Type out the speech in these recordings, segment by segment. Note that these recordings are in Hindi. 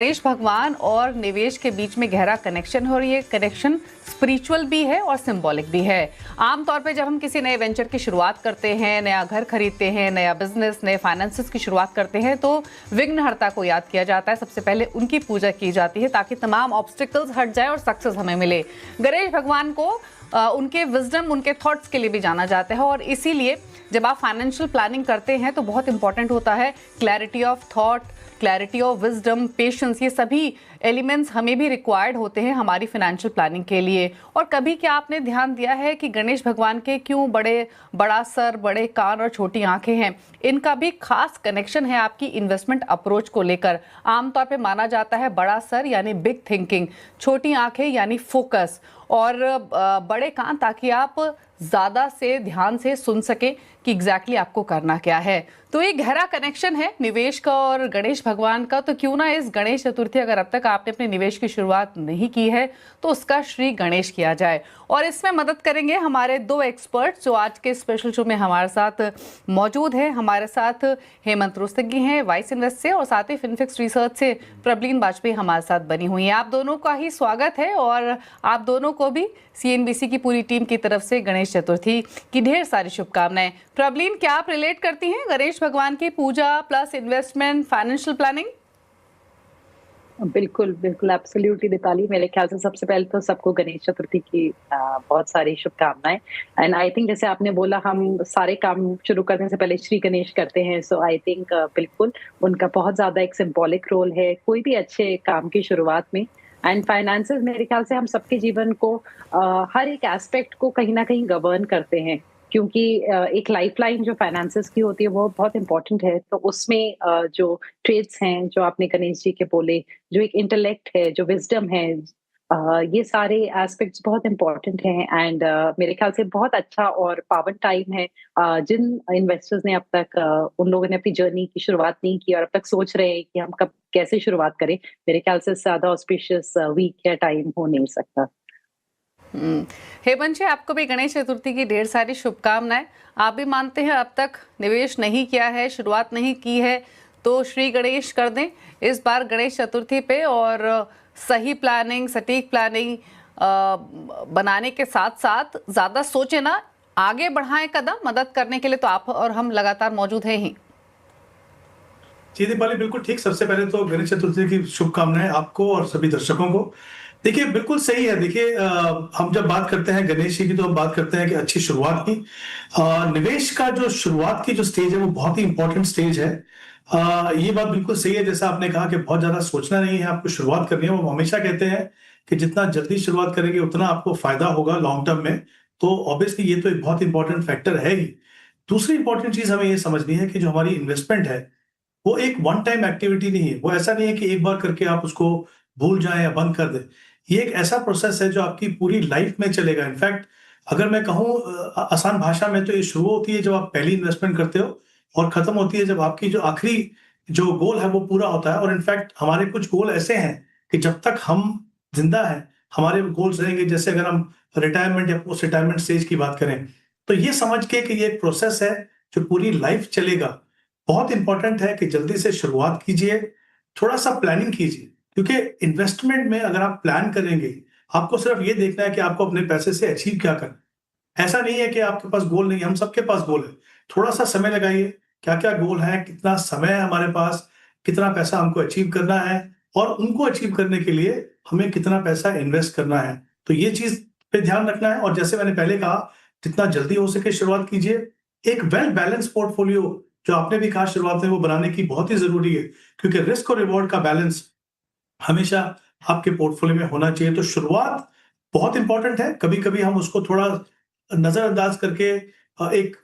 गणेश भगवान और निवेश के बीच में गहरा कनेक्शन हो रही है। कनेक्शन स्पिरिचुअल भी है और सिंबॉलिक भी है। आमतौर पे जब हम किसी नए वेंचर की शुरुआत करते हैं, नया घर खरीदते हैं, नया बिजनेस, नए फाइनेंसेस की शुरुआत करते हैं तो विघ्नहर्ता को याद किया जाता है। सबसे पहले उनकी पूजा की जाती है ताकि तमाम ऑब्स्टिकल्स हट जाए और सक्सेस हमें मिले। गणेश भगवान को उनके विजडम, उनके थॉट्स के लिए भी जाना जाता है और इसीलिए जब आप फाइनेंशियल प्लानिंग करते हैं तो बहुत इंपॉर्टेंट होता है clarity of thought, clarity of wisdom, patience. ये सभी एलिमेंट्स हमें भी रिक्वायर्ड होते हैं हमारी फाइनेंशियल प्लानिंग के लिए। और कभी क्या आपने ध्यान दिया है कि गणेश भगवान के क्यों बड़ा सर, बड़े कान और छोटी आंखें हैं? इनका भी खास कनेक्शन है आपकी इन्वेस्टमेंट अप्रोच को लेकर। आमतौर पे माना जाता है बड़ा सर यानी बिग थिंकिंग, छोटी आंखें यानी फोकस और बड़े कान ताकि आप ज़्यादा से ध्यान से सुन सकें कि एग्जैक्टली आपको करना क्या है। तो ये गहरा कनेक्शन है निवेश का और गणेश भगवान का। तो क्यों ना इस गणेश चतुर्थी, अगर अब तक आपने अपने निवेश की शुरुआत नहीं की है तो उसका श्री गणेश किया जाए। और इसमें मदद करेंगे हमारे दो एक्सपर्ट जो आज के स्पेशल शो में हमारे साथ मौजूद हैं। हमारे साथ हेमंत रुस्तगी हैं वाइस इन्वेस्ट से और साथ ही फिनफिक्स रिसर्च से प्रबलीन वाजपेयी हमारे साथ बनी हुई हैं। आप दोनों का ही स्वागत है और आप दोनों को भी CNBC की पूरी टीम की तरफ से गणेश चतुर्थी की ढेर सारी शुभकामनाएं। प्रबलीन, क्या आप रिलेट करती हैं गणेश भगवान की पूजा प्लस इन्वेस्टमेंट, फाइनेंशियल प्लानिंग? बिल्कुल बिल्कुल, एब्सोल्युटली दीपाली। मेरे ख्याल से सबसे पहले तो सबको गणेश चतुर्थी की बहुत सारी शुभकामनाएं। एंड आई थिंक जैसे आपने बोला, हम सारे काम शुरू करने से पहले श्री गणेश करते हैं। सो आई थिंक बिल्कुल उनका बहुत ज्यादा एक सिंबॉलिक रोल है कोई भी अच्छे काम की शुरुआत में। एंड फाइनेंसेस मेरे ख्याल से हम सबके जीवन को हर एक एस्पेक्ट को कहीं ना कहीं गवर्न करते हैं, क्योंकि एक लाइफलाइन जो फाइनेंसेस की होती है वो बहुत इंपॉर्टेंट है। तो उसमें जो ट्रेड्स हैं जो आपने गणेश जी के बोले, जो एक इंटेलेक्ट है, जो विजडम है, ये सारे एस्पेक्ट्स बहुत इंपॉर्टेंट हैं। एंड मेरे ख्याल से बहुत अच्छा और पावन टाइम है। जिन इन्वेस्टर्स ने अब तक उन लोगों ने अपनी जर्नी की शुरुआत नहीं की और अब तक सोच रहे हैं कि हम कब कैसे शुरुआत करें, मेरे ख्याल से ज्यादा ऑस्पिशियस वीक या टाइम हो नहीं सकता। हेमंत जी, आपको भी गणेश चतुर्थी की ढेर सारी शुभकामनाएं। आप भी मानते हैं अब तक निवेश नहीं किया है, शुरुआत नहीं की है तो श्री गणेश कर दें इस बार गणेश चतुर्थी पे और सही प्लानिंग, सटीक प्लानिंग बनाने के साथ साथ ज्यादा सोचे ना, आगे बढ़ाएं कदम। मदद करने के लिए तो आप और हम लगातार मौजूद हैं ही। जी दीपाली, बिल्कुल ठीक। सबसे पहले तो गणेश चतुर्थी की शुभकामनाएं आपको और सभी दर्शकों को। देखिए, बिल्कुल सही है। देखिए, हम जब बात करते हैं गणेश जी की तो हम बात करते हैं कि अच्छी शुरुआत की। निवेश का जो शुरुआत की जो स्टेज है वो बहुत ही इंपॉर्टेंट स्टेज है। ये बात बिल्कुल सही है, जैसा आपने कहा कि बहुत ज्यादा सोचना नहीं है, आपको शुरुआत करनी है। वो हमेशा कहते हैं कि जितना जल्दी शुरुआत करेंगे उतना आपको फायदा होगा लॉन्ग टर्म में। तो ऑब्वियसली ये तो एक बहुत इंपॉर्टेंट फैक्टर है ही। दूसरी इंपॉर्टेंट चीज हमें ये समझनी है कि जो हमारी इन्वेस्टमेंट है वो एक वन टाइम एक्टिविटी नहीं है। वो ऐसा नहीं है कि एक बार करके आप उसको भूल जाएं या बंद कर दें। ये एक ऐसा प्रोसेस है जो आपकी पूरी लाइफ में चलेगा। इनफैक्ट अगर मैं कहूँ आसान भाषा में, तो ये शुरू होती है जब आप पहली इन्वेस्टमेंट करते हो और खत्म होती है जब आपकी जो आखिरी जो गोल है वो पूरा होता है। और इनफैक्ट हमारे कुछ गोल ऐसे हैं कि जब तक हम जिंदा हैं हमारे गोल्स रहेंगे। जैसे अगर हम रिटायरमेंट या पोस्ट रिटायरमेंट स्टेज की बात करें तो ये समझ के कि ये एक प्रोसेस है जो पूरी लाइफ चलेगा। बहुत इंपॉर्टेंट है कि जल्दी से शुरुआत कीजिए, थोड़ा सा प्लानिंग कीजिए, क्योंकि इन्वेस्टमेंट में अगर आप प्लान करेंगे, आपको सिर्फ ये देखना है कि आपको अपने पैसे से अचीव क्या करना है। ऐसा नहीं है कि आपके पास गोल नहीं है, हम सबके पास गोल है। थोड़ा सा समय लगाइए, क्या क्या गोल है, कितना समय है हमारे पास, कितना पैसा हमको अचीव करना है और उनको अचीव करने के लिए हमें कितना पैसा इन्वेस्ट करना है। तो ये चीज पे ध्यान रखना है। और जैसे मैंने पहले कहा, जितना जल्दी हो सके शुरुआत कीजिए। एक वेल बैलेंस पोर्टफोलियो जो आपने भी कहा शुरुआत में, वो बनाने की बहुत ही जरूरी है, क्योंकि रिस्क और रिवॉर्ड का बैलेंस हमेशा आपके पोर्टफोलियो में होना चाहिए। तो शुरुआत बहुत इंपॉर्टेंट है। कभी कभी हम उसको थोड़ा नजरअंदाज करके एक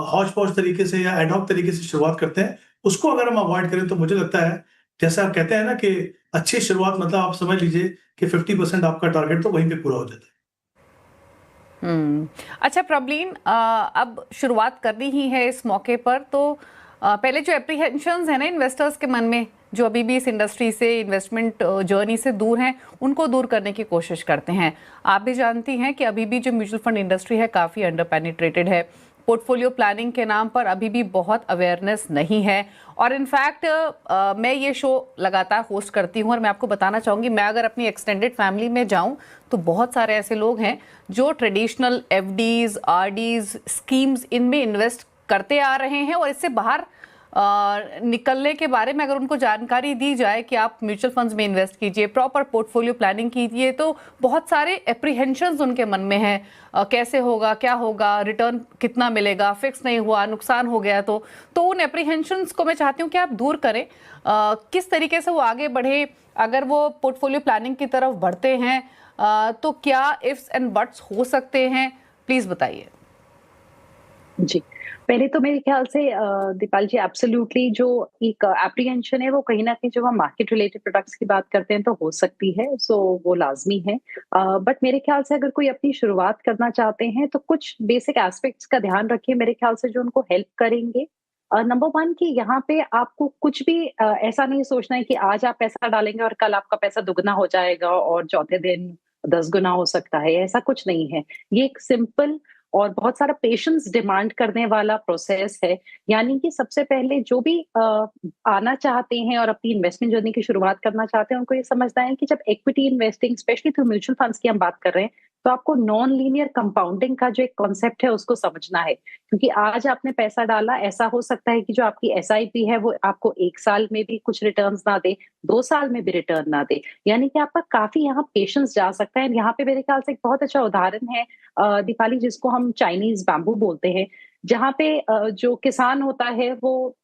हौच पौच तरीके से या एडहॉक तरीके से शुरुआत करते हैं। उसको अगर हम अवॉइड करें तो मुझे लगता है, जैसे आप कहते हैं ना कि अच्छी शुरुआत मतलब आप समझ लीजिए कि 50% आपका टारगेट तो वहीं पे पूरा हो जाता है। अच्छा प्रबलीन, अब शुरुआत करनी ही है इस मौके पर, तो पहले जो एप्रीहेंशंस है ना इन्वेस्टर्स के मन में, जो अभी भी इस इंडस्ट्री से, इन्वेस्टमेंट जर्नी से दूर हैं, उनको दूर करने की कोशिश करते हैं। आप भी जानती हैं कि अभी भी जो म्यूचुअल फंड इंडस्ट्री है काफ़ी अंडर पेनिट्रेटेड है। पोर्टफोलियो प्लानिंग के नाम पर अभी भी बहुत अवेयरनेस नहीं है। और इनफैक्ट मैं ये शो लगातार होस्ट करती हूँ और मैं आपको बताना चाहूँगी, मैं अगर अपनी एक्सटेंडेड फैमिली में जाऊँ तो बहुत सारे ऐसे लोग हैं जो ट्रेडिशनल एफडीज, आरडीज, स्कीम्स इनमें इन्वेस्ट करते आ रहे हैं और इससे बाहर निकलने के बारे में अगर उनको जानकारी दी जाए कि आप म्यूचुअल फंड्स में इन्वेस्ट कीजिए, प्रॉपर पोर्टफोलियो प्लानिंग कीजिए, तो बहुत सारे एप्रीहेंशंस उनके मन में हैं। कैसे होगा, क्या होगा, रिटर्न कितना मिलेगा, फिक्स नहीं हुआ, नुकसान हो गया तो उन एप्रीहेंशंस को मैं चाहती हूँ कि आप दूर करें। किस तरीके से वो आगे बढ़े, अगर वो पोर्टफोलियो प्लानिंग की तरफ बढ़ते हैं तो क्या इफ्स एंड बट्स हो सकते हैं, प्लीज बताइए। जी, पहले तो मेरे ख्याल से दीपाल जी, एब्सोल्युटली जो एक एप्रीहेंशन है वो कहीं न कहीं जब हम मार्केट रिलेटेड प्रोडक्ट्स की बात करते हैं तो हो सकती है, सो वो लाज़मी है। बट मेरे ख्याल से अगर कोई अपनी शुरुआत करना चाहते हैं तो कुछ बेसिक एस्पेक्ट्स का ध्यान रखिए मेरे ख्याल से जो उनको हेल्प करेंगे। नंबर 1 कि यहाँ पे आपको कुछ भी ऐसा नहीं सोचना है कि आज आप पैसा डालेंगे और कल आपका पैसा दुगना हो जाएगा और चौथे दिन 10 गुना हो सकता है, ऐसा कुछ नहीं है। ये एक सिंपल और बहुत सारा पेशेंस डिमांड करने वाला प्रोसेस है। यानी कि सबसे पहले जो भी आना चाहते हैं और अपनी इन्वेस्टमेंट जर्नी की शुरुआत करना चाहते हैं, उनको ये समझना है कि जब equity investing specially through mutual funds की हम बात कर रहे हैं, तो आपको नॉन लीनियर कंपाउंडिंग का जो एक कॉन्सेप्ट है उसको समझना है। क्योंकि आज आपने पैसा डाला, ऐसा हो सकता है कि जो आपकी एसआईपी है वो आपको 1 साल में भी कुछ रिटर्न्स ना दे, 2 साल में भी रिटर्न ना दे। यानी कि आपका काफ़ी यहाँ पेशेंस जा सकता है। यहाँ पे मेरे ख्याल से एक बहुत अच्छा उदाहरण है दीपाली, जिसको हम चाइनीज बैम्बू बोलते हैं, जहाँ पे जो किसान होता है वो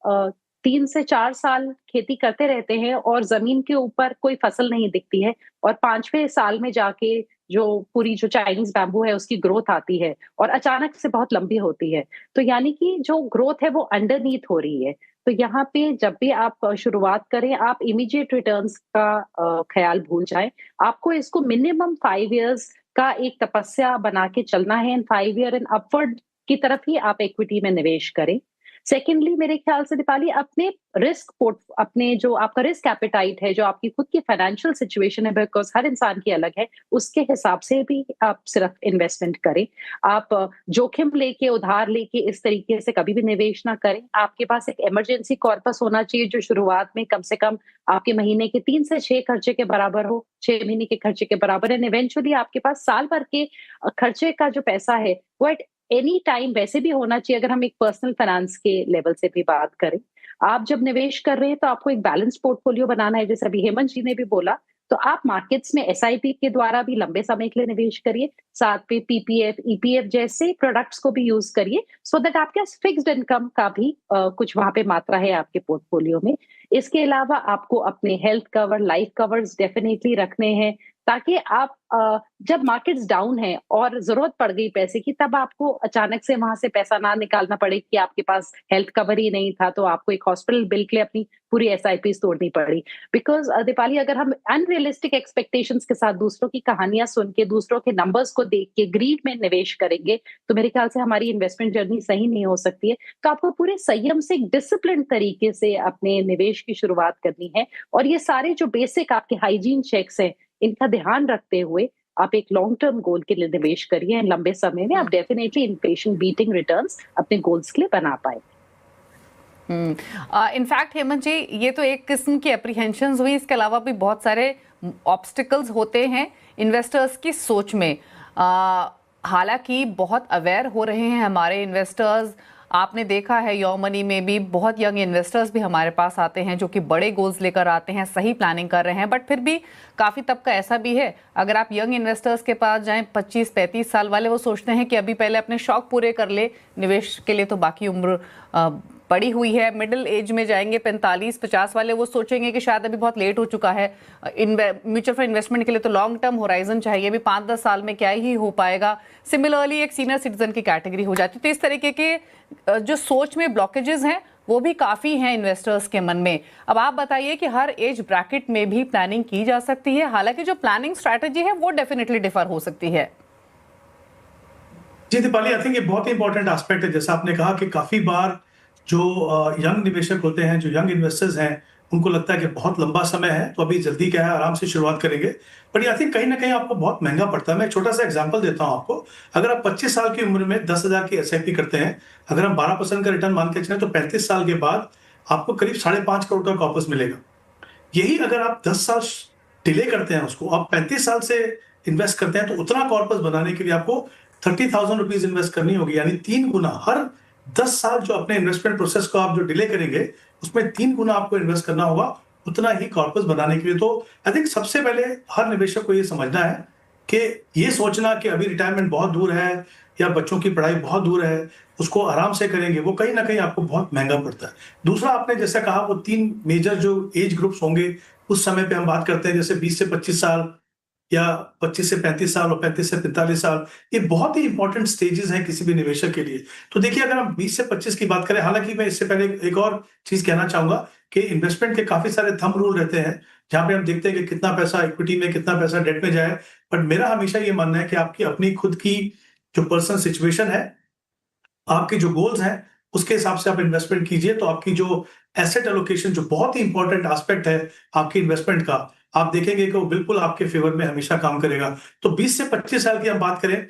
3 से 4 साल खेती करते रहते हैं और जमीन के ऊपर कोई फसल नहीं दिखती है और 5वें साल में जाके जो पूरी जो चाइनीज बैम्बू है उसकी ग्रोथ आती है और अचानक से बहुत लंबी होती है। तो यानी कि जो ग्रोथ है वो अंडरनीथ हो रही है। तो यहाँ पे जब भी आप शुरुआत करें, आप इमीडिएट रिटर्न्स का ख्याल भूल जाएं। आपको इसको मिनिमम 5 इयर्स का एक तपस्या बना के चलना है एंड 5 ईयर एंड अपवर्ड की तरफ ही आप इक्विटी में निवेश करें। सेकेंडली मेरे ख्याल से दीपाली, अपने जो आपका रिस्क एपेटाइट है, जो आपकी खुद की फाइनेंशियल सिचुएशन है, बिकॉज हर इंसान की अलग है, उसके हिसाब से भी आप सिर्फ इन्वेस्टमेंट करें। आप जोखिम लेके, उधार लेके इस तरीके से कभी भी निवेश ना करें। आपके पास एक इमरजेंसी कॉर्पस होना चाहिए जो शुरुआत में कम से कम आपके महीने के 3 से 6 खर्चे के बराबर हो, 6 महीने के खर्चे के बराबर है। इवेंचुअली आपके पास साल भर के खर्चे का जो पैसा है वो एट एनी टाइम वैसे भी होना चाहिए। अगर हम एक पर्सनल फाइनेंस के लेवल से भी बात करें, आप जब निवेश कर रहे हैं तो आपको एक बैलेंस पोर्टफोलियो बनाना है, जैसे अभी हेमंत जी ने भी बोला। तो आप मार्केट्स में एसआईपी के द्वारा भी लंबे समय के लिए निवेश करिए, साथ पे पीपीएफ, ईपीएफ जैसे प्रोडक्ट्स को भी यूज करिए, सो दैट आपके फिक्स्ड इनकम का भी कुछ वहां पे मात्रा है आपके पोर्टफोलियो में। इसके अलावा आपको अपने health cover, life covers definitely रखने हैं, ताकि आप जब मार्केट्स डाउन है और जरूरत पड़ गई पैसे की, तब आपको अचानक से वहां से पैसा ना निकालना पड़े कि आपके पास हेल्थ कवर ही नहीं था, तो आपको एक हॉस्पिटल बिल के लिए अपनी पूरी एसआईपी तोड़नी पड़ी। बिकॉज दीपाली, अगर हम अनरियलिस्टिक एक्सपेक्टेशंस के साथ दूसरों की कहानियां सुन के, दूसरों के नंबर्स को देख के ग्रीड में निवेश करेंगे, तो मेरे ख्याल से हमारी इन्वेस्टमेंट जर्नी सही नहीं हो सकती है। तो आपको पूरे संयम से, डिसिप्लिन तरीके से अपने निवेश की शुरुआत करनी है और ये सारे जो बेसिक आपके हाइजीन चेक्स हैं, इनका ध्यान रखते हुए आप एक लॉन्ग टर्म गोल के लिए निवेश करिए। लंबे समय में आप डेफिनेटली इन्फ्लेशन बीटिंग रिटर्न्स अपने गोल्स के लिए बना पाए। इनफैक्ट हेमंत जी, ये तो एक किस्म की एप्रीहेंशंस हुई, इसके अलावा भी बहुत सारे ऑब्स्टिकल्स होते हैं इन्वेस्टर्स की सोच में। हालांकि बहुत अवेयर हो रहे हैं हमारे इन्वेस्टर्स। आपने देखा है योर मनी में भी बहुत यंग इन्वेस्टर्स भी हमारे पास आते हैं जो कि बड़े गोल्स लेकर आते हैं, सही प्लानिंग कर रहे हैं। बट फिर भी काफ़ी तबका ऐसा भी है, अगर आप यंग इन्वेस्टर्स के पास जाएं, 25-35 साल वाले, वो सोचते हैं कि अभी पहले अपने शौक पूरे कर ले, निवेश के लिए तो बाकी उम्र पड़ी हुई है। मिडिल एज में जाएंगे 45-50 वाले, वो सोचेंगे कि शायद अभी बहुत लेट हो चुका है, म्यूचुअल फंड इन्वेस्टमेंट के लिए तो लॉन्ग टर्म होराइजन चाहिए, अभी 5-10 साल में क्या ही हो पाएगा। सिमिलरली एक सीनियर सिटीजन की कैटेगरी हो जाती है। तो इस तरीके के जो सोच में ब्लॉकेजेस हैं वो भी काफ़ी हैं इन्वेस्टर्स के मन में। अब आप बताइए कि हर एज ब्रैकेट में भी प्लानिंग की जा सकती है, हालांकि जो प्लानिंग स्ट्रैटेजी है वो डेफिनेटली डिफर हो सकती है। जी दीपाली, आई थिंक ये बहुत ही इंपॉर्टेंट एस्पेक्ट है। जैसा आपने कहा कि काफी बार जो यंग निवेशक होते हैं, जो यंग इन्वेस्टर्स हैं, उनको लगता है कि बहुत लंबा समय है, तो अभी जल्दी क्या है, आराम से शुरुआत करेंगे। बट आई थिंक कहीं ना कहीं आपको बहुत महंगा पड़ता है। मैं एक छोटा सा एग्जांपल देता हूं आपको। अगर आप 25 साल की उम्र में 10,000 की एसआईपी करते हैं, अगर हम 12% का रिटर्न मान के चलें, तो 35 साल के बाद आपको करीब 5.5 करोड़ का कॉर्पस मिलेगा। यही अगर आप 10 साल डिले करते हैं, उसको आप 35 साल से इन्वेस्ट करते हैं, तो उतना कॉर्पस बनाने के लिए आपको 30,000 रुपीज इन्वेस्ट करनी होगी, यानी 3 गुना। हर 10 साल जो अपने इन्वेस्टमेंट प्रोसेस को आप जो डिले करेंगे, उसमें 3 गुना आपको इन्वेस्ट करना होगा उतना ही कॉर्पस बनाने के लिए। तो आई थिंक सबसे पहले हर निवेशक को ये समझना है कि ये सोचना कि अभी रिटायरमेंट बहुत दूर है या बच्चों की पढ़ाई बहुत दूर है, उसको आराम से करेंगे, वो कहीं ना कहीं आपको बहुत महंगा पड़ता है। दूसरा, आपने जैसे कहा, वो 3 मेजर जो एज ग्रुप्स होंगे उस समय पे हम बात करते हैं, जैसे 20 से 25 साल या 25 से 35 साल और 35 से 45 साल, ये बहुत ही इंपॉर्टेंट स्टेजेस हैं किसी भी निवेशक के लिए। तो देखिए, अगर हम 20 से 25 की बात करें, हालांकि मैं इससे पहले एक और चीज कहना चाहूंगा कि इन्वेस्टमेंट के काफी सारे थंब रूल रहते हैं, जहां पे हम देखते हैं कि कितना पैसा इक्विटी में, कितना पैसा डेट में जाए। बट मेरा हमेशा ये मानना है कि आपकी अपनी खुद की जो पर्सनल सिचुएशन है, आपके जो गोल्स हैं, उसके हिसाब से आप इन्वेस्टमेंट कीजिए। तो आपकी जो एसेट एलोकेशन, जो बहुत ही इंपॉर्टेंट एस्पेक्ट है आपकी इन्वेस्टमेंट का, आप देखेंगे कि वो बिल्कुल आपके फेवर में हमेशा काम करेगा। तो 20 से 25 साल की हम बात करें,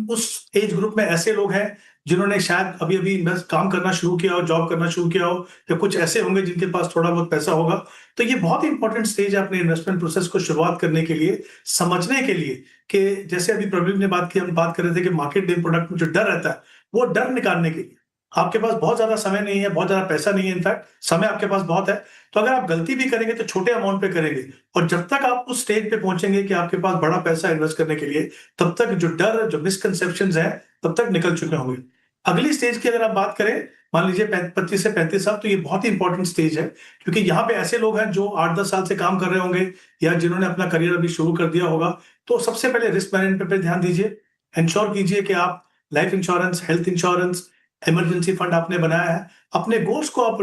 उस एज ग्रुप में ऐसे लोग हैं जिन्होंने शायद अभी अभी काम करना शुरू किया हो, जॉब करना शुरू किया हो, या कुछ ऐसे होंगे जिनके पास थोड़ा बहुत पैसा होगा। तो ये बहुत ही इंपॉर्टेंट स्टेज है अपने इन्वेस्टमेंट प्रोसेस को शुरुआत करने के लिए, समझने के लिए कि जैसे अभी प्रवीण ने बात की, हम बात कर रहे थे कि मार्केट डे प्रोडक्ट में जो डर रहता है, वो डर निकालने के लिए आपके पास बहुत ज्यादा समय नहीं है, बहुत ज्यादा पैसा नहीं है, इनफैक्ट समय आपके पास बहुत है। तो अगर आप गलती भी करेंगे तो छोटे अमाउंट पे करेंगे, और जब तक आप उस स्टेज पे पहुंचेंगे कि आपके पास बड़ा पैसा इन्वेस्ट करने के लिए, तब तक जो डर, जो मिसकंसेप्शंस हैं, तब तक निकल चुके होंगे। अगली स्टेज की अगर आप बात करें, मान लीजिए 25 से 35 साल, तो ये बहुत ही इंपॉर्टेंट स्टेज है, क्योंकि यहाँ पे ऐसे लोग हैं जो 8-10 साल से काम कर रहे होंगे, या जिन्होंने अपना करियर अभी शुरू कर दिया होगा। तो सबसे पहले रिस्क मैनेजमेंट पे ध्यान दीजिए। इंश्योर कीजिए कि आप life insurance, health insurance, emergency fund आपने बनाया है, अपने गोल्स को आप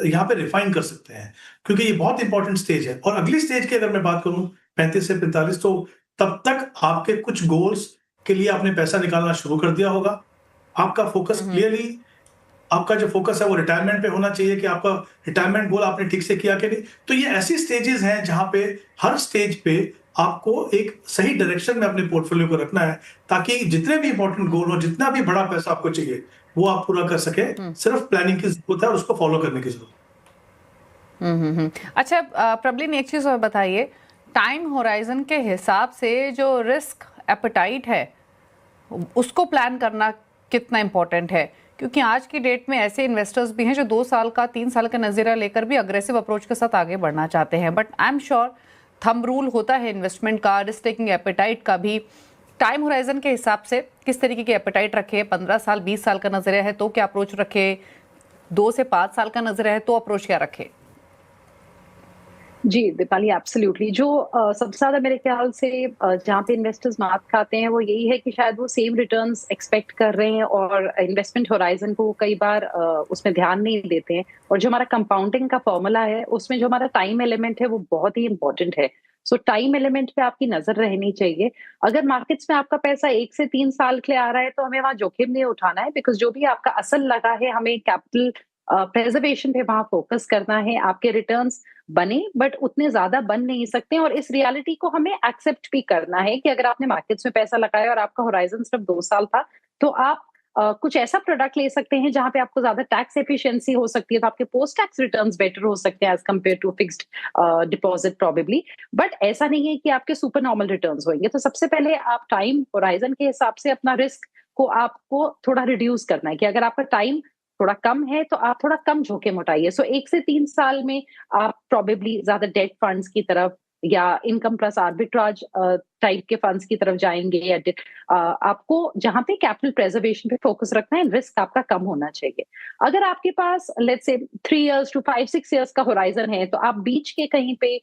यहाँ पे रिफाइन कर सकते हैं, क्योंकि ये बहुत इंपॉर्टेंट स्टेज है। और अगली स्टेज की अगर मैं बात करूं 35 से 45, तो तब तक आपके कुछ गोल्स के लिए आपने पैसा निकालना शुरू कर दिया होगा। आपका फोकस क्लियरली, आपका जो फोकस है वो रिटायरमेंट पे होना चाहिए, कि आपका रिटायरमेंट गोल आपने ठीक से किया कि नहीं। तो ये ऐसी स्टेजेस हैं जहां पे हर स्टेज पे आपको एक सही डायरेक्शन में अपने पोर्टफोलियो को रखना है, ताकि जितने भी इंपॉर्टेंट गोल हो, जितना भी बड़ा पैसा आपको चाहिए, वो आप पूरा कर सके। सिर्फ प्लानिंग की जरूरत है और उसको फॉलो करने की जरूरत है। अच्छा, प्रबलिन, एक चीज और बताइए, टाइम होराइजन के हिसाब से जो रिस्क एपेटाइट है, उसको प्लान करना कितना इंपॉर्टेंट है? क्योंकि आज की डेट में ऐसे इन्वेस्टर्स भी हैं जो 2 साल का, 3 साल का नजरिया लेकर भी अग्रेसिव अप्रोच के साथ आगे बढ़ना चाहते हैं। But I am sure thumb rule होता है इन्वेस्टमेंट का, रिस्क टेकिंग एपेटाइट का भी। टाइम होराइजन के हिसाब से किस तरीके की एपेटाइट रखे? 15 साल, 20 साल का नजरिया है तो क्या अप्रोच रखे? 2 से 5 साल का नजरिया है तो अप्रोच क्या रखे? जी दीपाली, एब्सोल्युटली। जो सबसे ज्यादा मेरे ख्याल से जहाँ पे इन्वेस्टर्स मात खाते हैं, वो यही है कि शायद वो सेम रिटर्न्स एक्सपेक्ट कर रहे हैं और इन्वेस्टमेंट होराइजन को कई बार उसमें ध्यान नहीं देते हैं। और जो हमारा कंपाउंडिंग का फॉर्मूला है, उसमें जो हमारा टाइम एलिमेंट है, वो बहुत ही इंपॉर्टेंट है। सो टाइम एलिमेंट पे आपकी नजर रहनी चाहिए। अगर मार्केट्स में आपका पैसा 1 से 3 साल के लिए आ रहा है, तो हमें वहां जोखिम नहीं उठाना है, बिकॉज जो भी आपका असल लगा है, हमें कैपिटल प्रेजर्वेशन पे वहां फोकस करना है। आपके रिटर्न्स बने, बट उतने ज्यादा बन नहीं सकते, और इस रियलिटी को हमें एक्सेप्ट भी करना है कि अगर आपने मार्केट्स में पैसा लगाया और आपका होराइजन सिर्फ 2 साल था, तो आप कुछ ऐसा प्रोडक्ट ले सकते हैं जहां पे आपको ज्यादा टैक्स एफिशिएंसी हो सकती है, तो आपके पोस्ट टैक्स रिटर्न्स बेटर हो सकते हैं as compared to fixed deposit probably. But ऐसा नहीं है कि आपके सुपर नॉर्मल रिटर्न्स होंगे। तो सबसे पहले आप टाइम होराइजन के हिसाब से अपना रिस्क को आपको थोड़ा रिड्यूस करना है, कि अगर आपका टाइम थोड़ा कम है तो आप थोड़ा कम जोखिम उठाइए। सो 1 से 3 साल में आप प्रोबेबली ज्यादा डेट फंड्स की तरफ या इनकम प्लस आर्बिट्राज टाइप के फंड्स की तरफ जाएंगे, या आपको जहां पे कैपिटल प्रेजर्वेशन पे फोकस रखना है, रिस्क आपका कम होना चाहिए। अगर आपके पास let's say 3 years to 5-6 years का होराइजन है, तो आप बीच के कहीं पे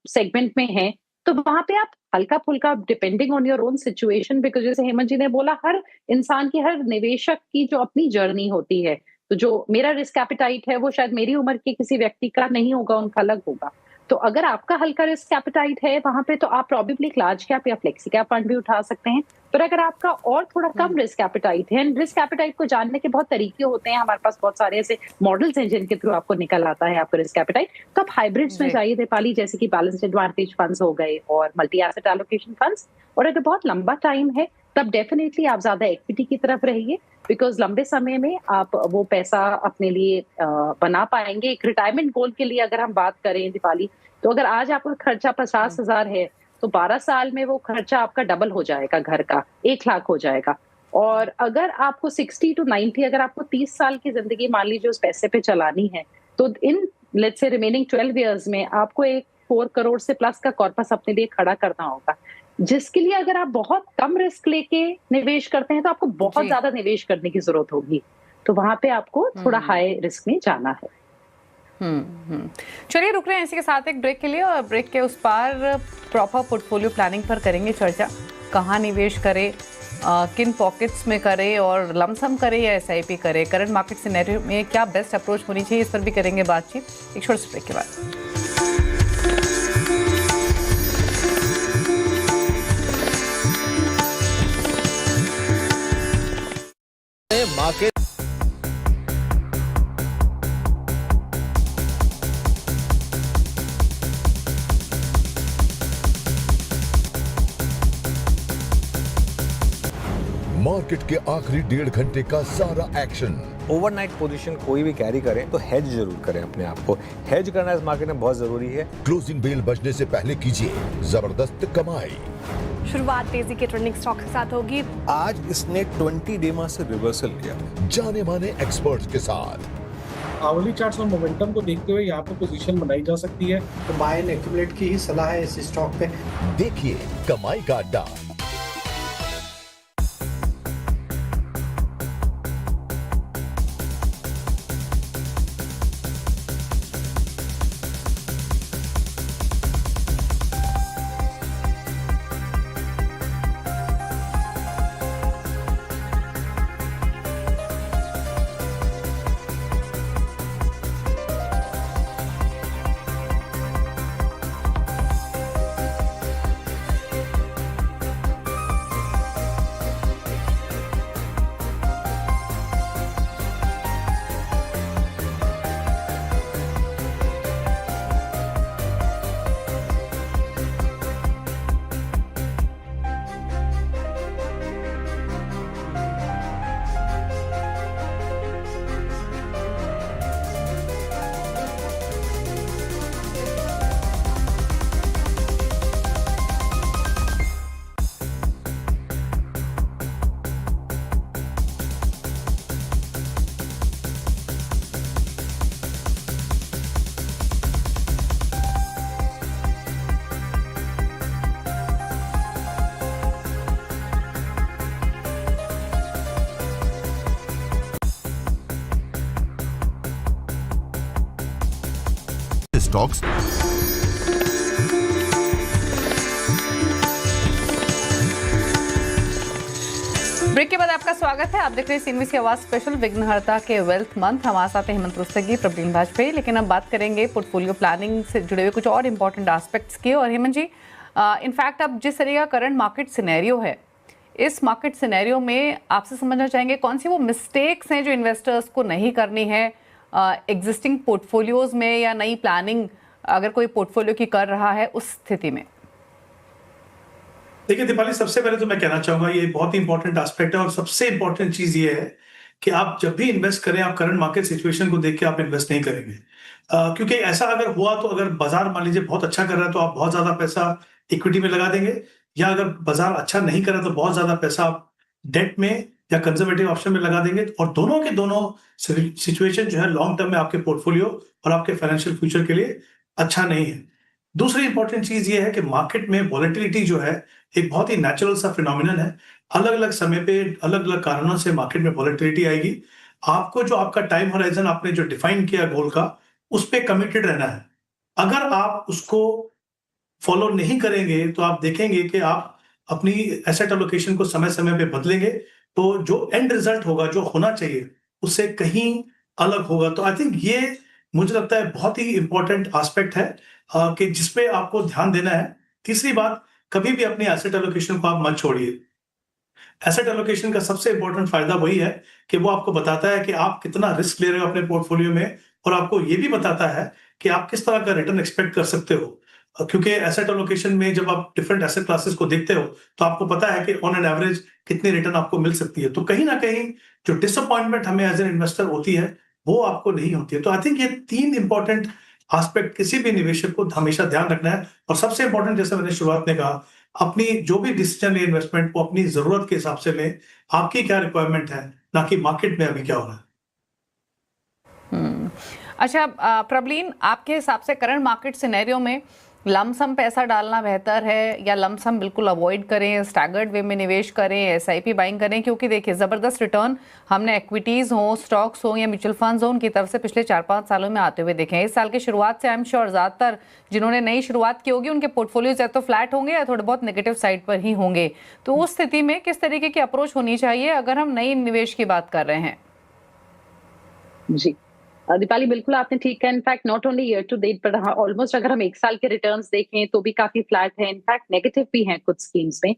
सेगमेंट में हैं, तो वहां पे आप हल्का फुल्का, depending on your own situation, because जैसे हेमंत जी ने बोला, हर इंसान की, हर निवेशक की जो अपनी जर्नी होती है, तो जो मेरा रिस्क एपिटाइट है वो शायद मेरी उम्र के किसी व्यक्ति का नहीं होगा, उनका अलग होगा। तो अगर आपका हल्का रिस्क एपेटाइट है वहां पे, तो आप प्रॉबेबली एक लार्ज कैप या फ्लेक्सी कैप फंड भी उठा सकते हैं। पर अगर आपका और थोड़ा कम रिस्क एपेटाइट है, रिस्क एपेटाइट को जानने के बहुत तरीके होते हैं, हमारे पास बहुत सारे ऐसे मॉडल्स हैं जिनके थ्रू आपको निकल आता है आपका रिस्क एपेटाइट, तो आप हाइब्रिड्स में जाइए दीपाली, जैसे कि बैलेंस्ड एडवांटेज फंड्स हो गए और मल्टी एसेट एलोकेशन फंड्स। और अगर बहुत लंबा टाइम है तब डेफिनेटली आप ज्यादा इक्विटी की तरफ रहिए, बिकॉज लंबे समय में आप वो पैसा अपने लिए बना पाएंगे। एक रिटायरमेंट गोल के लिए अगर हम बात करें दीपाली, तो अगर आज आपका खर्चा 50,000 है तो 12 साल में वो खर्चा आपका डबल हो जाएगा, घर का 1 लाख हो जाएगा। और अगर आपको 60 to 90, अगर आपको 30 साल की जिंदगी मान लीजिए उस पैसे पे चलानी है, तो in let's say remaining 12 years में आपको एक 4 करोड़ से प्लस का कॉर्पस अपने लिए खड़ा करना होगा, जिसके लिए अगर आप बहुत कम रिस्क लेके निवेश करते हैं तो आपको बहुत ज्यादा निवेश करने की जरूरत होगी। तो वहां पे आपको थोड़ा हाई रिस्क में जाना है। चलिए रुक रहे हैं इसी के साथ एक ब्रेक के लिए, और ब्रेक के उस पार प्रॉपर पोर्टफोलियो प्लानिंग पर करेंगे चर्चा। कहाँ निवेश करें, किन पॉकेट्स में करें, और लमसम करें या SIP करें, करंट मार्केट सिनेरियो में क्या बेस्ट अप्रोच होनी चाहिए, इस पर भी करेंगे बातचीत एक छोटे से ब्रेक के बाद। मार्केट मार्केट के आखिरी 1.5 घंटे का सारा एक्शन। ओवरनाइट पोजीशन कोई भी कैरी करें तो हेज जरूर करें अपने आप को। हेज करना इस मार्केट में बहुत जरूरी है। क्लोजिंग बेल बजने से पहले कीजिए जबरदस्त कमाई। शुरुआत तेजी के ट्रेंडिंग स्टॉक के साथ होगी। आज इसने 20 डेमा से रिवर्सल लिया, जाने माने एक्सपर्ट्स के साथ। आवली चार्ट्स और मोमेंटम को देखते हुए यहाँ पे पोजीशन बनाई जा सकती है। तो बाय एंड एक्यूमुलेट की ही सलाह है इस स्टॉक पे। देखिए कमाई का अड्डा। स्टॉक्स ब्रेक के बाद आपका स्वागत है। आप देख रहे हैं सीएनबीसी आवाज स्पेशल विघ्नहर्ता के वेल्थ मंथ। हमारे साथ हैं हेमंत रुस्तगी, प्रवीण वाजपेयी। लेकिन अब बात करेंगे पोर्टफोलियो प्लानिंग से जुड़े हुए कुछ और इंपॉर्टेंट एस्पेक्ट्स की। और हेमंत जी, इनफैक्ट अब जिस तरह का करंट मार्केट सिनेरियो है, इस मार्केट सिनेरियो में आपसे समझना चाहेंगे कौन सी वो मिस्टेक्स हैं जो इन्वेस्टर्स को नहीं करनी है एग्जिस्टिंग पोर्टफोलियोज में, या नई प्लानिंग अगर कोई पोर्टफोलियो की कर रहा है उस स्थिति में। देखिए दीपाली, सबसे पहले तो मैं कहना चाहूंगा ये बहुत ही इंपॉर्टेंट एस्पेक्ट है, और सबसे इंपॉर्टेंट चीज ये है कि आप जब भी इन्वेस्ट करें आप करंट मार्केट सिचुएशन को देख के आप इन्वेस्ट नहीं करेंगे। क्योंकि ऐसा अगर हुआ तो अगर बाजार मान लीजिए बहुत अच्छा कर रहा है तो आप बहुत ज्यादा पैसा इक्विटी में लगा देंगे, या अगर बाजार अच्छा नहीं कर रहा तो बहुत ज्यादा पैसा आप डेट में या कंजर्वेटिव ऑप्शन में लगा देंगे। और दोनों के दोनों सिचुएशन जो है लॉन्ग टर्म में आपके पोर्टफोलियो और आपके फाइनेंशियल फ्यूचर के लिए अच्छा नहीं है। दूसरी इंपॉर्टेंट चीज ये है कि मार्केट में वॉलेटिलिटी जो है एक बहुत ही नेचुरल सा फिनोमिनन है। अलग अलग समय पे अलग अलग कारणों से मार्केट में वॉलेटिलिटी आएगी। आपको जो आपका टाइम होराइजन आपने जो डिफाइन किया गोल का, उस पर कमिटेड रहना है। अगर आप उसको फॉलो नहीं करेंगे तो आप देखेंगे कि आप अपनी एसेट एलोकेशन को समय समय पे बदलेंगे, तो जो एंड रिजल्ट होगा, जो होना चाहिए, उससे कहीं अलग होगा। तो आई थिंक ये मुझे लगता है बहुत ही इंपॉर्टेंट एस्पेक्ट है कि जिसपे आपको ध्यान देना है। तीसरी बात, कभी भी अपनी एसेट एलोकेशन को आप मत छोड़िए। एसेट एलोकेशन का सबसे इंपॉर्टेंट फायदा वही है कि वो आपको बताता है कि आप कितना रिस्क ले रहे हो अपने पोर्टफोलियो में, और आपको ये भी बताता है कि आप किस तरह का रिटर्न एक्सपेक्ट कर सकते हो। क्योंकि एसेट एलोकेशन में जब आप डिफरेंट एसेट क्लासेस को देखते हो तो आपको पता है कि ऑन एन एवरेज कितनी रिटर्न आपको मिल सकती है। तो कहीं ना कहीं जो डिसअपॉइंटमेंट हमें एज एन इन्वेस्टर होती है वो आपको नहीं होती है। तो आई थिंक ये 3 इंपॉर्टेंट एस्पेक्ट किसी भी निवेशक को हमेशा ध्यान रखना है। और सबसे इंपॉर्टेंट, जैसे मैंने शुरुआत में कहा, अपनी जो भी डिसीजन ले इन्वेस्टमेंट को अपनी जरूरत के हिसाब से लें। आपकी क्या रिक्वायरमेंट है, ना कि मार्केट में अभी क्या हो रहा है। अच्छा प्रबलीन, आपके हिसाब से करंट मार्केट सिनेरियो में लमसम पैसा डालना बेहतर है या लमसम बिल्कुल अवॉइड करें, स्टैगर्ड वे में निवेश करें, एसआईपी बाइंग करें? क्योंकि देखिए ज़बरदस्त रिटर्न हमने एक्विटीज़ हो, स्टॉक्स हो या म्यूचुअल फंड्स हो उनकी तरफ से पिछले 4-5 सालों में आते हुए देखे हैं। इस साल की शुरुआत से आई एम श्योर ज़्यादातर जिन्होंने नई शुरुआत की होगी उनके पोर्टफोलियोज या तो फ्लैट होंगे या थोड़े बहुत नेगेटिव साइड पर ही होंगे। तो उस स्थिति में किस तरीके की अप्रोच होनी चाहिए अगर हम नई निवेश की बात कर रहे हैं? जी दीपाली, बिल्कुल आपने ठीक कहा। In fact not only year to date but almost अगर हम 1 साल के रिटर्न्स देखें तो भी काफी फ्लैट है, इनफैक्ट नेगेटिव भी हैं कुछ स्कीम्स में।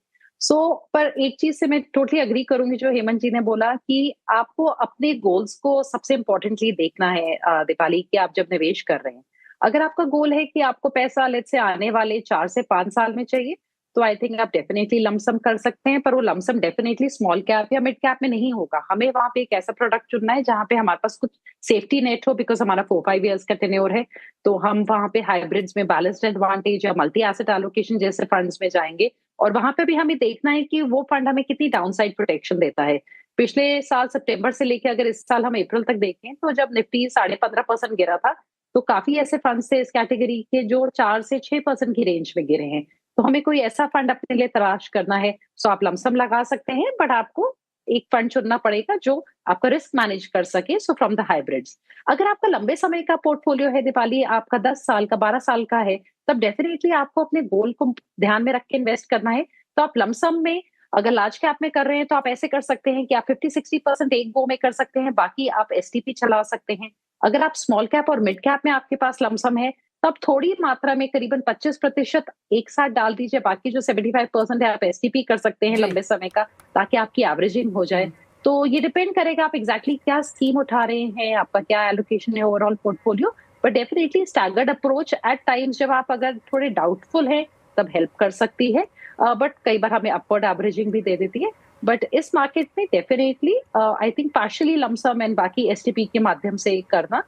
पर एक चीज से मैं टोटली अग्री करूंगी जो हेमंत जी ने बोला कि आपको अपने गोल्स को सबसे इम्पोर्टेंटली देखना है दीपाली, कि आप जब निवेश कर रहे हैं, अगर आपका गोल है कि आपको पैसा लेट्स से आने वाले 4 से 5 साल में चाहिए तो आई थिंक आप डेफिनेटली लमसम कर सकते हैं, पर वो लमसम डेफिनेटली स्मॉल कैप या मिड कैप में नहीं होगा। हमें वहां पे एक ऐसा प्रोडक्ट चुनना है जहां पे हमारे पास कुछ सेफ्टी नेट हो, बिकॉज हमारा 4-5 इयर्स का टेन्योर है। तो हम वहां पे हाइब्रिड्स में बैलेंस्ड एडवांटेज या मल्टी एसेट एलोकेशन जैसे फंड्स में जाएंगे, और वहां पे भी हमें देखना है कि वो फंड हमें कितनी डाउनसाइड प्रोटेक्शन देता है। पिछले साल सितंबर से लेकर अगर इस साल हम अप्रैल तक देखें तो जब निफ्टी 15.5% गिरा था तो काफी ऐसे फंड्स थे इस कैटेगरी के जो 4 से 6% की रेंज में गिरे हैं। तो हमें कोई ऐसा फंड अपने लिए तलाश करना है। सो आप लमसम लगा सकते हैं, बट आपको एक फंड चुनना पड़ेगा जो आपका रिस्क मैनेज कर सके। सो फ्रॉम द हाइब्रिड्स, अगर आपका लंबे समय का पोर्टफोलियो है दीपाली, आपका 10 साल का 12 साल का है, तब डेफिनेटली आपको अपने गोल को ध्यान में रख के इन्वेस्ट करना है। तो आप लमसम में अगर लार्ज कैप में कर रहे हैं तो आप ऐसे कर सकते हैं कि आप 50-60% एक गो में कर सकते हैं, बाकी आप एसटीपी चला सकते हैं। अगर आप स्मॉल कैप और मिड कैप में आपके पास लमसम है तब थोड़ी मात्रा में करीबन 25% एक साथ डाल दीजिए, बाकी जो 75% है आप एसटीपी कर सकते हैं लंबे समय का, ताकि आपकी एवरेजिंग हो जाए। तो ये डिपेंड करेगा आप एग्जैक्टली क्या स्कीम उठा रहे हैं, आपका क्या एलोकेशन है overall portfolio. But definitely staggered approach at times जब आप अगर थोड़े डाउटफुल हैं तब हेल्प कर सकती है, बट कई बार हमें अपवर्ड एवरेजिंग भी दे देती है। बट इस मार्केट में definitely I think partially lump sum and बाकी एसटीपी के माध्यम से करना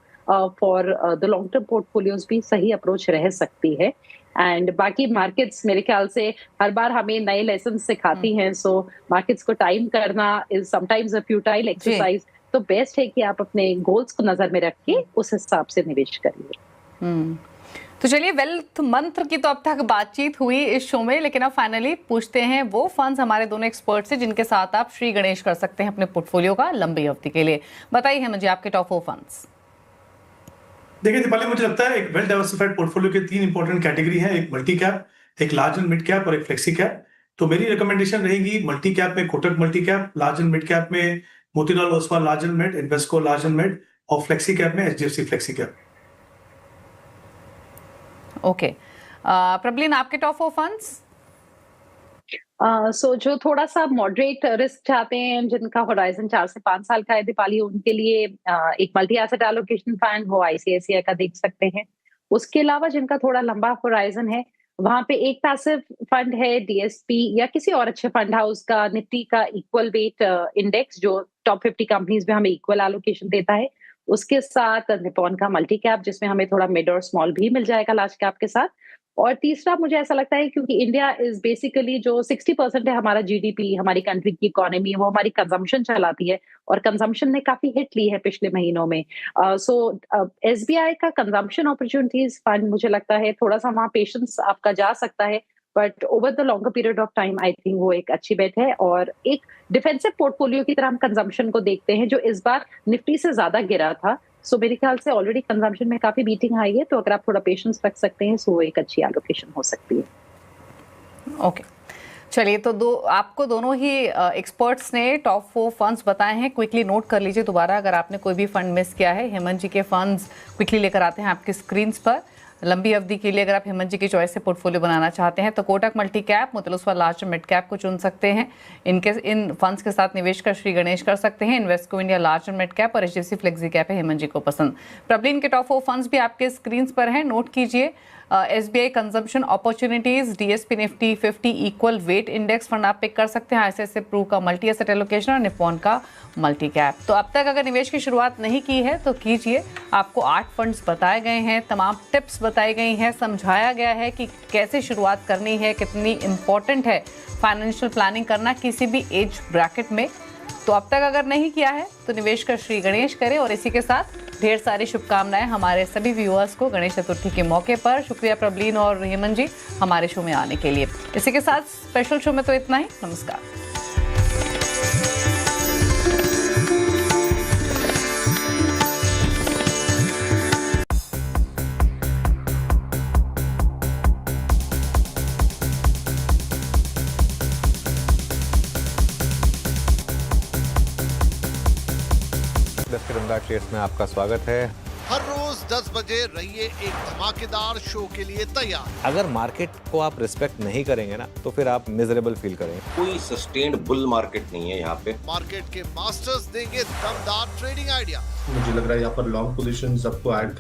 for the long term portfolios भी सही अप्रोच रह सकती है। एंड बाकी मार्केट्स मेरे ख्याल से हर बार हमें नए लेसन सिखाती हैं। सो मार्केट्स को टाइम करना is sometimes a futile exercise. तो बेस्ट है कि आप अपने गोल्स को नजर में रख के उस हिसाब से निवेश करिए। तो चलिए, वेल्थ मंत्र की तो अब तक बातचीत हुई इस शो में, लेकिन अब फाइनली पूछते हैं वो फंड्स हमारे दोनों एक्सपर्ट से जिनके साथ आप श्री गणेश कर सकते हैं अपने पोर्टफोलियो का लंबी अवधि के लिए। बताइए मुझे आपके टॉप 4 फंड्स। देखिए दीपाली, मुझे लगता है एक वेल डाइवर्सिफाइड पोर्टफोलियो के 3 इंपॉर्टेंट कैटेगरी हैं, एक मल्टी कैप, एक लार्ज एंड मिड कैप और एक फ्लेक्सी कैप। तो मेरी रिकमेंडेशन रहेगी मल्टी कैप में Kotak multi cap, large and mid cap में Motilal Oswal large and mid, Invesco large and mid, और फ्लेक्सी कैप में HDFC flexi cap. Okay Prableen, आपके टॉप 4 फंड्स? सो जो थोड़ा सा मॉडरेट रिस्क चाहते हैं, जिनका होराइजन 4 से 5 साल का है दीपाली, उनके लिए एक मल्टी एसेट एलोकेशन फंड वो आईसीआईसीआई का देख सकते हैं। उसके अलावा जिनका थोड़ा लंबा होराइजन है वहां पे एक पैसिव फंड है डीएसपी या किसी और अच्छे फंड हाउस का निफ्टी का इक्वल वेट इंडेक्स जो टॉप 50 कंपनीज में हमें इक्वल एलोकेशन देता है। उसके साथ निपॉन का मल्टी कैप जिसमें हमें थोड़ा मिड और स्मॉल भी मिल जाएगा लार्ज कैप के साथ। और तीसरा मुझे ऐसा लगता है क्योंकि इंडिया इज बेसिकली जो 60% है हमारा जीडीपी, हमारी कंट्री की इकोनॉमी, वो हमारी कंजम्पशन चलाती है और कंजम्पशन ने काफी हिट ली है पिछले महीनों में। सो एसबीआई का कंजम्पशन अपॉर्चुनिटीज फंड मुझे लगता है थोड़ा सा वहाँ पेशेंस आपका जा सकता है, but over the longer period of time I think वो एक अच्छी बेट है। और एक डिफेंसिव पोर्टफोलियो की तरह हम कंजम्पशन को देखते हैं जो इस बार निफ्टी से ज्यादा गिरा था। सो मेरे ख्याल से ऑलरेडी कंजम्पशन में काफी बीटिंग आई है, तो अगर आप थोड़ा पेशेंस रख सकते हैं सो एक अच्छी एलोकेशन हो सकती है। ओके चलिए, तो आपको दोनों ही एक्सपर्ट्स ने टॉप 4 फंड्स बताए हैं। क्विकली नोट कर लीजिए दोबारा अगर आपने कोई भी फंड मिस किया है। हेमंत जी के फंड्स क्विकली लेकर आते हैं आपकी स्क्रीन्स पर। लंबी अवधि के लिए अगर आप हेमंत जी की चॉइस से पोर्टफोलियो बनाना चाहते हैं तो Kotak multi cap, Motilal Oswal large mid cap को चुन सकते हैं। इन फंड्स के साथ निवेश कर श्री गणेश कर सकते हैं। Invesco India large mid cap और HDFC फ्लेक्सी कैप है हेमंत जी को पसंद। प्रबलिन के टॉप 4 फंड्स भी आपके स्क्रीन पर हैं, नोट कीजिए। SBI consumption opportunities, DSP Nifty 50 equal weight index fund आप पिक कर सकते हैं। ICICI प्रू का मल्टी एसेट एलोकेशन और निप्पॉन का मल्टी कैप। तो अब तक अगर निवेश की शुरुआत नहीं की है तो कीजिए। आपको 8 फंड्स बताए गए हैं, तमाम टिप्स बताई गई हैं, समझाया गया है कि कैसे शुरुआत करनी है, कितनी इंपॉर्टेंट है फाइनेंशियल प्लानिंग करना किसी भी एज ब्रैकेट में। तो अब तक अगर नहीं किया है तो निवेश कर श्री गणेश करें। और इसी के साथ ढेर सारी शुभकामनाएं हमारे सभी व्यूअर्स को गणेश चतुर्थी के मौके पर। शुक्रिया प्रबलीन और हेमंत जी हमारे शो में आने के लिए। इसी के साथ स्पेशल शो में तो इतना ही। नमस्कार। ट्रेड्स में आपका स्वागत है। हर रोज 10 बजे रहिए एक धमाकेदार शो के लिए तैयार। अगर मार्केट को आप रिस्पेक्ट नहीं करेंगे ना तो फिर आप मिजरेबल फील करेंगे। कोई सस्टेन्ड बुल मार्केट नहीं है यहाँ पे। मार्केट के मास्टर्स देंगे दमदार ट्रेडिंग आइडिया। मुझे लग रहा है यहाँ पर लॉन्ग पोजीशंस आपको ऐड